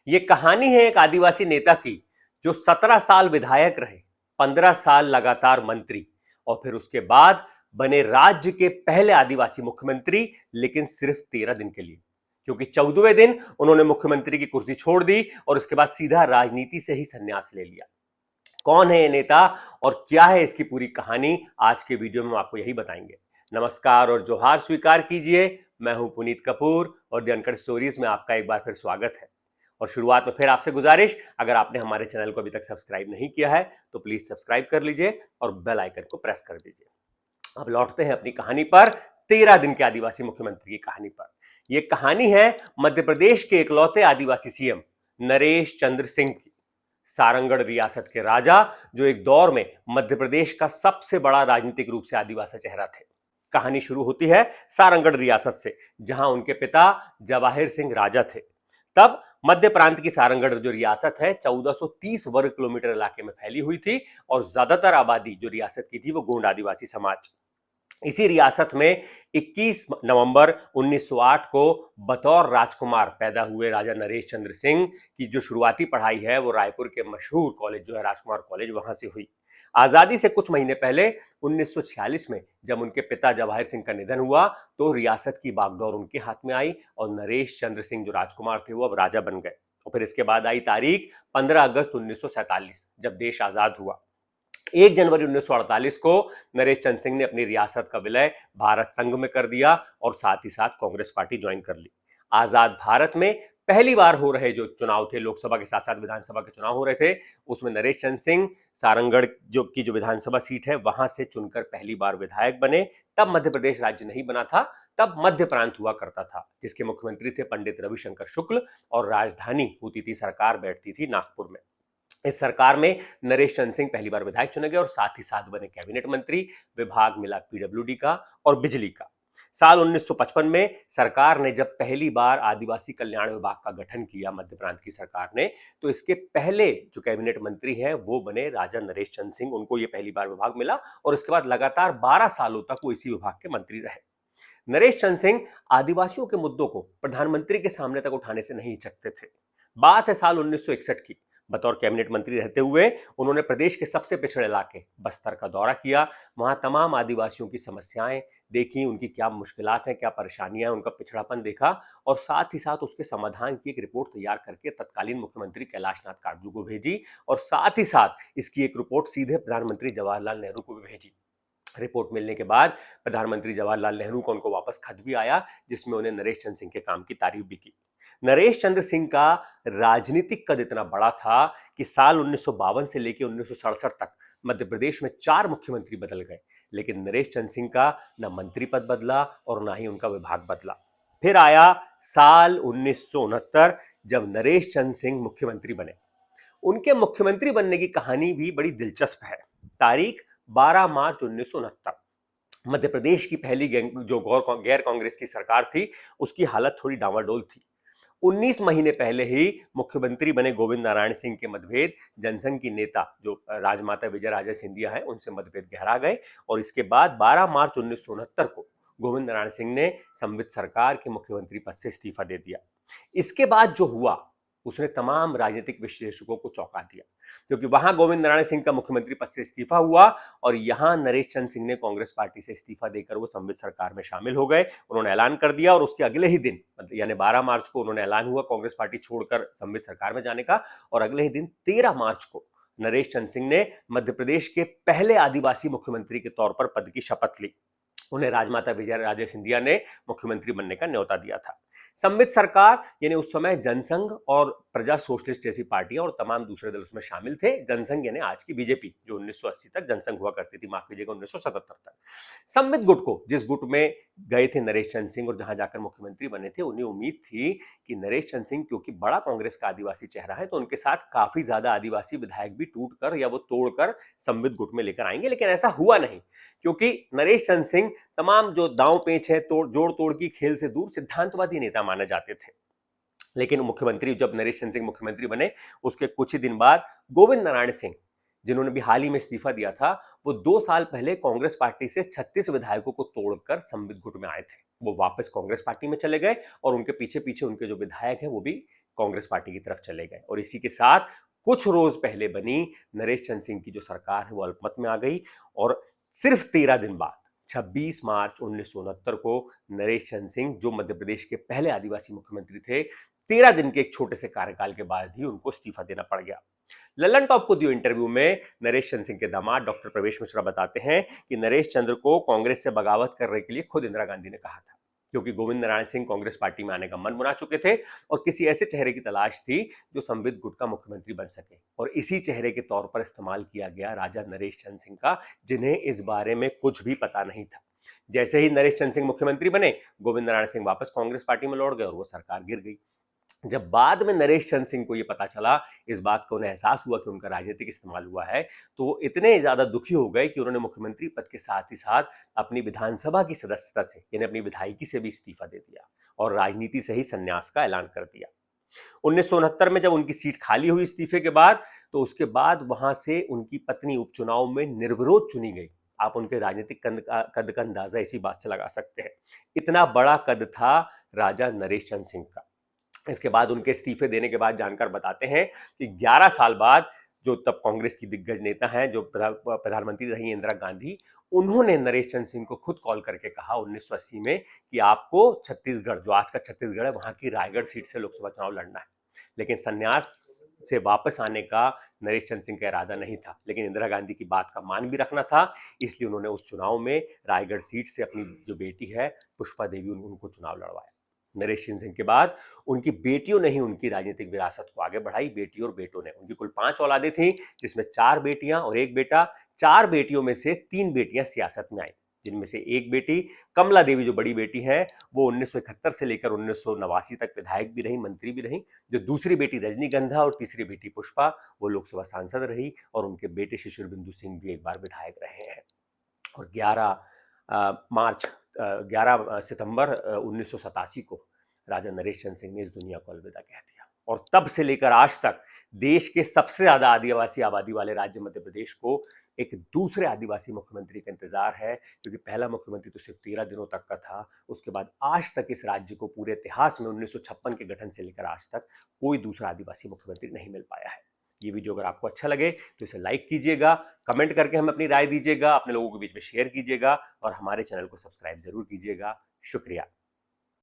ये कहानी है एक आदिवासी नेता की जो 17 साल विधायक रहे, 15 साल लगातार मंत्री और फिर उसके बाद बने राज्य के पहले आदिवासी मुख्यमंत्री, लेकिन सिर्फ 13 दिन के लिए, क्योंकि 14वें दिन उन्होंने मुख्यमंत्री की कुर्सी छोड़ दी और उसके बाद सीधा राजनीति से ही संन्यास ले लिया। कौन है ये नेता और क्या है इसकी पूरी कहानी, आज के वीडियो में हम आपको यही बताएंगे। नमस्कार और जोहार स्वीकार कीजिए। मैं हूं पुनीत कपूर और द अनकट स्टोरीज में आपका एक बार फिर स्वागत है। और शुरुआत में फिर आपसे गुजारिश, अगर आपने हमारे चैनल को अभी तक सब्सक्राइब नहीं किया है तो प्लीज सब्सक्राइब कर लीजिए और बेल आइकन को प्रेस कर दीजिए। अब लौटते हैं अपनी कहानी पर, 13 दिन के आदिवासी मुख्यमंत्री की कहानी पर। यह कहानी है मध्य प्रदेश के इकलौते आदिवासी सीएम नरेश चंद्र सिंह की। सारंगढ़ रियासत के राजा, जो एक दौर में मध्य प्रदेश का सबसे बड़ा राजनीतिक रूप से आदिवासी चेहरा थे। कहानी शुरू होती है सारंगढ़ रियासत से, जहां उनके पिता जवाहिर सिंह राजा थे। तब मध्य प्रांत की सारंगढ़ जो रियासत है 1430 वर्ग किलोमीटर इलाके में फैली हुई थी और ज्यादातर आबादी जो रियासत की थी वो गोंड आदिवासी समाज। इसी रियासत में 21 नवंबर 1908 को बतौर राजकुमार पैदा हुए राजा नरेश चंद्र सिंह की जो शुरुआती पढ़ाई है वो रायपुर के मशहूर कॉलेज जो है राजकुमार कॉलेज, वहां से हुई। आजादी से कुछ महीने पहले 1946 में जब उनके पिता जवाहिर सिंह का निधन हुआ तो रियासत की बागडोर उनके हाथ में आई और नरेश चंद्र सिंह जो राजकुमार थे वो अब राजा बन गए। और फिर इसके बाद आई तारीख 15 अगस्त 1947, जब देश आजाद हुआ। 1 जनवरी 1948 को नरेश चंद्र सिंह ने अपनी रियासत का विलय भारत संघ में कर दिया और साथ ही साथ कांग्रेस पार्टी ज्वाइन कर ली। आजाद भारत में पहली बार हो रहे जो चुनाव थे, लोकसभा के साथ साथ विधानसभा के चुनाव हो रहे थे, उसमें नरेश चंद्र सिंह सारंगढ़ जो विधानसभा सीट है वहां से चुनकर पहली बार विधायक बने। तब मध्य प्रदेश राज्य नहीं बना था, तब मध्य प्रांत हुआ करता था, जिसके मुख्यमंत्री थे पंडित रविशंकर शुक्ल और राजधानी होती थी, सरकार बैठती थी नागपुर में। इस सरकार में नरेश चंद्र सिंह पहली बार विधायक चुने गए और साथ ही साथ बने कैबिनेट मंत्री। विभाग मिला पीडब्ल्यूडी का और बिजली का। साल 1955 में सरकार ने जब पहली बार आदिवासी कल्याण विभाग का गठन किया मध्य प्रांत की सरकार ने, तो इसके पहले जो कैबिनेट मंत्री हैं वो बने राजा नरेश चंद्र सिंह। उनको ये पहली बार विभाग मिला और इसके बाद लगातार 12 सालों तक वो इसी विभाग के मंत्री रहे। नरेश चंद्र सिंह आदिवासियों के मुद्दों को प्रधानमंत्री के सामने तक उठाने से नहीं हिचकते थे। बात है साल 1961 की। बतौर कैबिनेट मंत्री रहते हुए उन्होंने प्रदेश के सबसे पिछड़े इलाके बस्तर का दौरा किया। वहां तमाम आदिवासियों की समस्याएं देखी, उनकी क्या मुश्किलात हैं, क्या परेशानियां हैं, उनका पिछड़ापन देखा और साथ ही साथ उसके समाधान की एक रिपोर्ट तैयार करके तत्कालीन मुख्यमंत्री कैलाशनाथ काटजू को भेजी और साथ ही साथ इसकी एक रिपोर्ट सीधे प्रधानमंत्री जवाहरलाल नेहरू को भी भेजी। रिपोर्ट मिलने के बाद प्रधानमंत्री जवाहरलाल नेहरू को उनको वापस खत भी आया, जिसमें उन्हें नरेश चंद्र सिंह के काम की तारीफ भी की। नरेश चंद्र सिंह का राजनीतिक कद इतना बड़ा था कि साल 1952 से लेकर 1967 तक मध्य प्रदेश में 4 मुख्यमंत्री बदल गए, लेकिन नरेश चंद्र सिंह का न मंत्री पद बदला और ना ही उनका विभाग बदला। फिर आया साल 1969, जब नरेश चंद्र सिंह मुख्यमंत्री बने। उनके मुख्यमंत्री बनने की कहानी भी बड़ी दिलचस्प है। तारीख 12 मार्च 1969। मध्य प्रदेश की पहली जो गैर कांग्रेस की सरकार थी उसकी हालत थोड़ी डावाडोल थी। 19 महीने पहले ही मुख्यमंत्री बने गोविंद नारायण सिंह के मतभेद जनसंघ की नेता जो राजमाता विजय राजे सिंधिया है उनसे मतभेद गहरा गए और इसके बाद 12 मार्च 1969 को गोविंद नारायण सिंह ने संवित सरकार के मुख्यमंत्री पद से इस्तीफा दे दिया। इसके बाद जो हुआ उसने तमाम राजनीतिक विश्लेषकों को चौंका दिया, क्योंकि वहां गोविंद नारायण सिंह का मुख्यमंत्री पद से इस्तीफा हुआ और यहां नरेश चंद्र सिंह ने कांग्रेस पार्टी से इस्तीफा देकर वो संवित सरकार में शामिल हो गए। उन्होंने ऐलान कर दिया और उसके अगले ही दिन मतलब यानी 12 मार्च को उन्होंने ऐलान हुआ कांग्रेस पार्टी छोड़कर संवित सरकार में जाने का और अगले ही दिन 13 मार्च को नरेश चंद्र सिंह ने मध्य प्रदेश के पहले आदिवासी मुख्यमंत्री के तौर पर पद की शपथ ली। उन्हें राजमाता विजय राजे सिंधिया ने मुख्यमंत्री बनने का न्योता दिया था। संवित सरकार यानी उस समय जनसंघ और प्रजा सोशलिस्ट जैसी पार्टियां और तमाम दूसरे दल उसमें शामिल थे। जनसंघ यानी आज की बीजेपी, जो 1980 तक जनसंघ हुआ करती थी, माफ कीजिएगा 1977 तक। संवित गुट को, जिस गुट में गए थे नरेश चंद्र सिंह और जहां जाकर मुख्यमंत्री बने थे, उन्हें उम्मीद थी कि नरेश चंद्र सिंह क्योंकि बड़ा कांग्रेस का आदिवासी चेहरा है तो उनके साथ काफी ज्यादा आदिवासी विधायक भी टूट कर या वो तोड़कर संवित गुट में लेकर आएंगे, लेकिन ऐसा हुआ नहीं, क्योंकि नरेश चंद्र सिंह तमाम जो दांव पेच है, जोड़ तोड़ की खेल से दूर सिद्धांतवादी नेता माने जाते थे। लेकिन मुख्यमंत्री जब नरेश चंद्र सिंह मुख्यमंत्री बने उसके कुछ ही दिन बाद गोविंद नारायण सिंह, जिन्होंने भी हाल ही में इस्तीफा दिया था, वो 2 साल पहले कांग्रेस पार्टी से 36 विधायकों को तोड़कर संवित गुट में आए थे। वो वापस कांग्रेस पार्टी में चले गए और उनके पीछे पीछे उनके जो विधायक हैं वो भी कांग्रेस पार्टी की तरफ चले गए। और इसी के साथ कुछ रोज पहले बनी नरेश चंद्र सिंह की जो सरकार है वो अल्पमत में आ गई और सिर्फ 13 दिन बाद 26 मार्च 1969 को नरेश चंद्र सिंह, जो मध्य प्रदेश के पहले आदिवासी मुख्यमंत्री थे, 13 दिन के एक छोटे से कार्यकाल के बाद ही उनको इस्तीफा देना पड़ गया। लल्लन टॉप को दिए इंटरव्यू में नरेश चंद्र सिंह के दामाद डॉक्टर प्रवेश मिश्रा बताते हैं कि नरेश चंद्र को कांग्रेस से बगावत करने के लिए खुद इंदिरा गांधी ने कहा था, क्योंकि गोविंद नारायण सिंह कांग्रेस पार्टी में आने का मन बना चुके थे और किसी ऐसे चेहरे की तलाश थी जो संबित गुट का मुख्यमंत्री बन सके। और इसी चेहरे के तौर पर इस्तेमाल किया गया राजा नरेश चंद्र सिंह का, जिन्हें इस बारे में कुछ भी पता नहीं था। जैसे ही नरेश चंद्र सिंह मुख्यमंत्री बने, गोविंद नारायण सिंह वापस कांग्रेस पार्टी में लौट गए और वो सरकार गिर गई। जब बाद में नरेश चंद्र सिंह को यह पता चला, इस बात को उन्हें एहसास हुआ कि उनका राजनीतिक इस्तेमाल हुआ है, तो वो इतने ज्यादा दुखी हो गए कि उन्होंने मुख्यमंत्री पद के साथ ही साथ अपनी विधानसभा की सदस्यता से, यानी अपनी विधायकी से भी इस्तीफा दे दिया और राजनीति से ही संन्यास का ऐलान कर दिया। 1969 में जब उनकी सीट खाली हुई इस्तीफे के बाद, तो उसके बाद वहां से उनकी पत्नी उपचुनाव में निर्विरोध चुनी गई। आप उनके राजनीतिक कद का अंदाजा इसी बात से लगा सकते हैं, इतना बड़ा कद था राजा नरेश चंद्र सिंह का। इसके बाद उनके इस्तीफे देने के बाद जानकार बताते हैं कि 11 साल बाद जो तब कांग्रेस की दिग्गज नेता हैं, जो प्रधानमंत्री रही इंदिरा गांधी, उन्होंने नरेश चंद्र सिंह को खुद कॉल करके कहा 1980 में कि आपको छत्तीसगढ़, जो आज का छत्तीसगढ़ है, वहां की रायगढ़ सीट से लोकसभा चुनाव लड़ना है। लेकिन संन्यास से वापस आने का नरेश चंद्र सिंह का इरादा नहीं था, लेकिन इंदिरा गांधी की बात का मान भी रखना था, इसलिए उन्होंने उस चुनाव में रायगढ़ सीट से अपनी जो बेटी है पुष्पा देवी, उनको चुनाव लड़वाया। नरेश चंद्र सिंह के बाद उनकी बेटियों ने ही उनकी राजनीतिक विरासत को आगे बढ़ाई। बेटी और बेटों ने, उनकी कुल 5 औलादें थीं, जिसमें 4 बेटियां और 1 बेटा। 4 बेटियों में से 3 बेटियां सियासत में आई, जिनमें से एक बेटी कमला देवी, जो बड़ी बेटी है, वो 1971 से लेकर 1989 तक विधायक भी रही, मंत्री भी रही। जो दूसरी बेटी रजनीगंधा और तीसरी बेटी पुष्पा, वो लोकसभा सांसद रही और उनके बेटे शिशिर बिंदु सिंह भी एक बार विधायक रहे हैं। और 11 सितंबर 1987 को राजा नरेश चंद्र सिंह ने इस दुनिया को अलविदा कह दिया। और तब से लेकर आज तक देश के सबसे ज्यादा आदिवासी आबादी वाले राज्य मध्य प्रदेश को एक दूसरे आदिवासी मुख्यमंत्री का इंतजार है, क्योंकि पहला मुख्यमंत्री तो सिर्फ 13 दिनों तक का था। उसके बाद आज तक इस राज्य को पूरे इतिहास में 1956 के गठन से लेकर आज तक कोई दूसरा आदिवासी मुख्यमंत्री नहीं मिल पाया है। ये वीडियो अगर आपको अच्छा लगे तो इसे लाइक कीजिएगा, कमेंट करके हमें अपनी राय दीजिएगा, अपने लोगों के बीच में शेयर कीजिएगा और हमारे चैनल को सब्सक्राइब जरूर कीजिएगा। शुक्रिया।